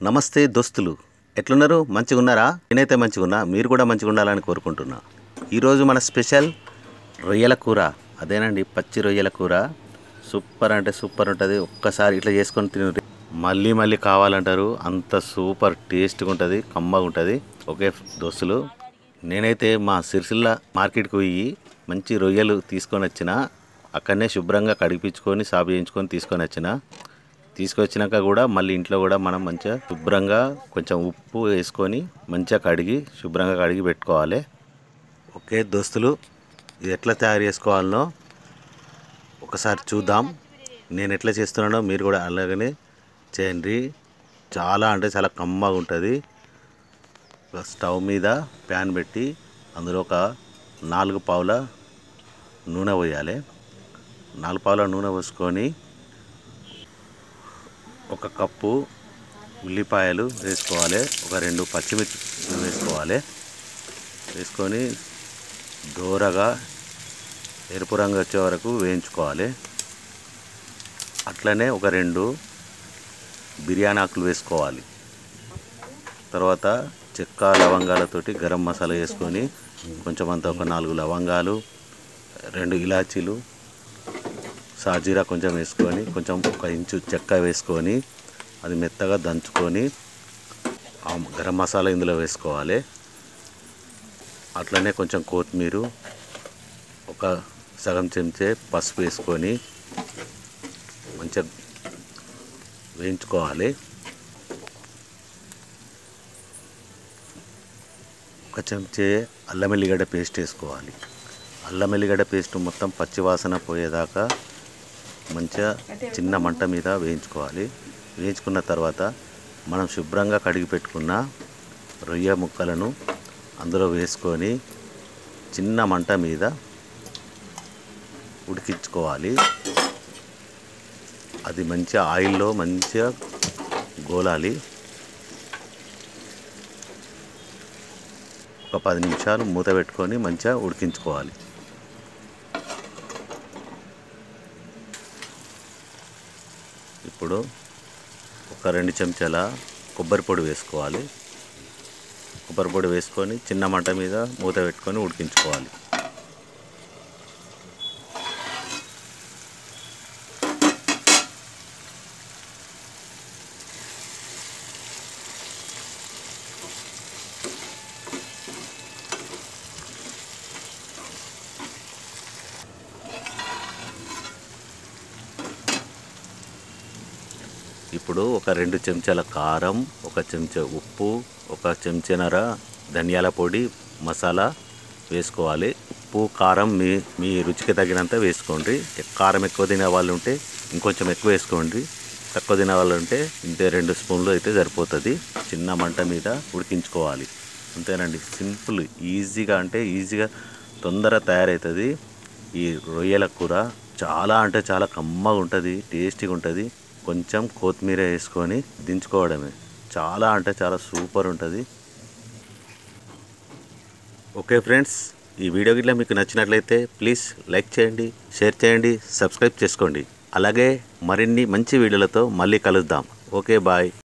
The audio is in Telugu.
నమస్తే దోస్తులు, ఎట్లున్నారు? మంచిగా ఉన్నారా? నేనైతే మంచిగా ఉన్నా, మీరు కూడా మంచిగా ఉండాలని కోరుకుంటున్నా. ఈరోజు మన స్పెషల్ రొయ్యల కూర. అదేనండి, పచ్చి రొయ్యల కూర. సూపర్ అంటే సూపర్ ఉంటుంది. ఒక్కసారి ఇట్లా చేసుకొని తిని మళ్ళీ మళ్ళీ కావాలంటారు. అంత సూపర్ టేస్ట్గా ఉంటుంది, కమ్మగా ఉంటుంది. ఓకే దోస్తులు, నేనైతే మా సిరిసిల్ల మార్కెట్కి పోయి మంచి రొయ్యలు తీసుకొని వచ్చిన. అక్కడనే శుభ్రంగా కడిగించుకొని సాగు చేయించుకొని తీసుకొచ్చినాక కూడా మళ్ళీ ఇంట్లో కూడా మనం మంచిగా శుభ్రంగా కొంచెం ఉప్పు వేసుకొని మంచిగా శుభ్రంగా కడిగి పెట్టుకోవాలి. ఓకే దోస్తులు, ఇది ఎట్లా తయారు చేసుకోవాలనో ఒకసారి చూద్దాం. నేను ఎట్లా చేస్తున్నానో మీరు కూడా అలాగనే చేయండి. చాలా అంటే చాలా కమ్మగా ఉంటుంది. స్టవ్ మీద ప్యాన్ పెట్టి అందులో ఒక 4 పావుల నూనె పోయాలి. 4 పావుల నూనె పోసుకొని ఒక కప్పు ఉల్లిపాయలు వేసుకోవాలి. ఒక 2 పచ్చిమిర్చి వేసుకోవాలి. వేసుకొని దోరగా ఎరుపు రంగు వచ్చే వరకు వేయించుకోవాలి. అట్లనే ఒక 2 బిర్యానీ ఆకులు వేసుకోవాలి. తర్వాత చెక్క లవంగాలతోటి గరం మసాలా వేసుకొని కొంచెం అంతా ఒక 4 లవంగాలు, 2 ఇలాచీలు, సాజీరా కొంచెం వేసుకొని కొంచెం 1 ఇంచు చెక్క వేసుకొని అది మెత్తగా దంచుకొని ఆ గరం మసాలా ఇందులో వేసుకోవాలి. అట్లనే కొంచెం కొత్తిమీర, ఒక సగం చెంచా పసుపు వేసుకొని మంచిగా వేయించుకోవాలి. ఒక చెంచా అల్లం ఎల్లిగడ్డ పేస్ట్ వేసుకోవాలి. అల్లం ఎల్లిగడ్డ పేస్ట్ మొత్తం పచ్చివాసన పోయేదాకా మంచిగా చిన్న మంట మీద వేయించుకోవాలి. వేయించుకున్న తర్వాత మనం శుభ్రంగా కడిగి పెట్టుకున్న రొయ్య ముక్కలను అందులో వేసుకొని చిన్న మంట మీద ఉడికించుకోవాలి. అది మంచిగా ఆయిల్లో మంచిగా గోలాలి. ఒక 10 నిమిషాలు మూత పెట్టుకొని మంచిగా ఉడికించుకోవాలి. ఇప్పుడు ఒక 2 చెంచాల కొబ్బరి పొడి వేసుకోవాలి. కొబ్బరి పొడి వేసుకొని చిన్న మంట మీద మూత పెట్టుకొని ఉడికించుకోవాలి. ఇప్పుడు ఒక 2 చెంచాల కారం, 1 చెంచా ఉప్పు, 1 చెంచాన్నర ధనియాల పొడి మసాలా వేసుకోవాలి. ఉప్పు కారం మీ రుచికి తగినంత వేసుకోండి. కారం ఎక్కువ తినే వాళ్ళు ఉంటే ఇంకొంచెం ఎక్కువ వేసుకోండి. తక్కువ తినే వాళ్ళు ఉంటే ఇంతే 2 స్పూన్లు అయితే సరిపోతుంది. చిన్న మంట మీద ఉడికించుకోవాలి. అంతేనండి, సింపుల్, ఈజీగా అంటే ఈజీగా తొందరగా తయారవుతుంది ఈ రొయ్యల కూర. చాలా అంటే చాలా కమ్మగా ఉంటుంది, టేస్టీగా ఉంటుంది. కొంచెం కొత్తిమీర వేసుకొని దించుకోవడమే. చాలా అంటే చాలా సూపర్ ఉంటుంది. ఓకే ఫ్రెండ్స్, ఈ వీడియో గిట్ల మీకు నచ్చినట్లయితే ప్లీజ్ లైక్ చేయండి, షేర్ చేయండి, సబ్స్క్రైబ్ చేసుకోండి. అలాగే మరిన్ని మంచి వీడియోలతో మళ్ళీ కలుద్దాం. Okay bye.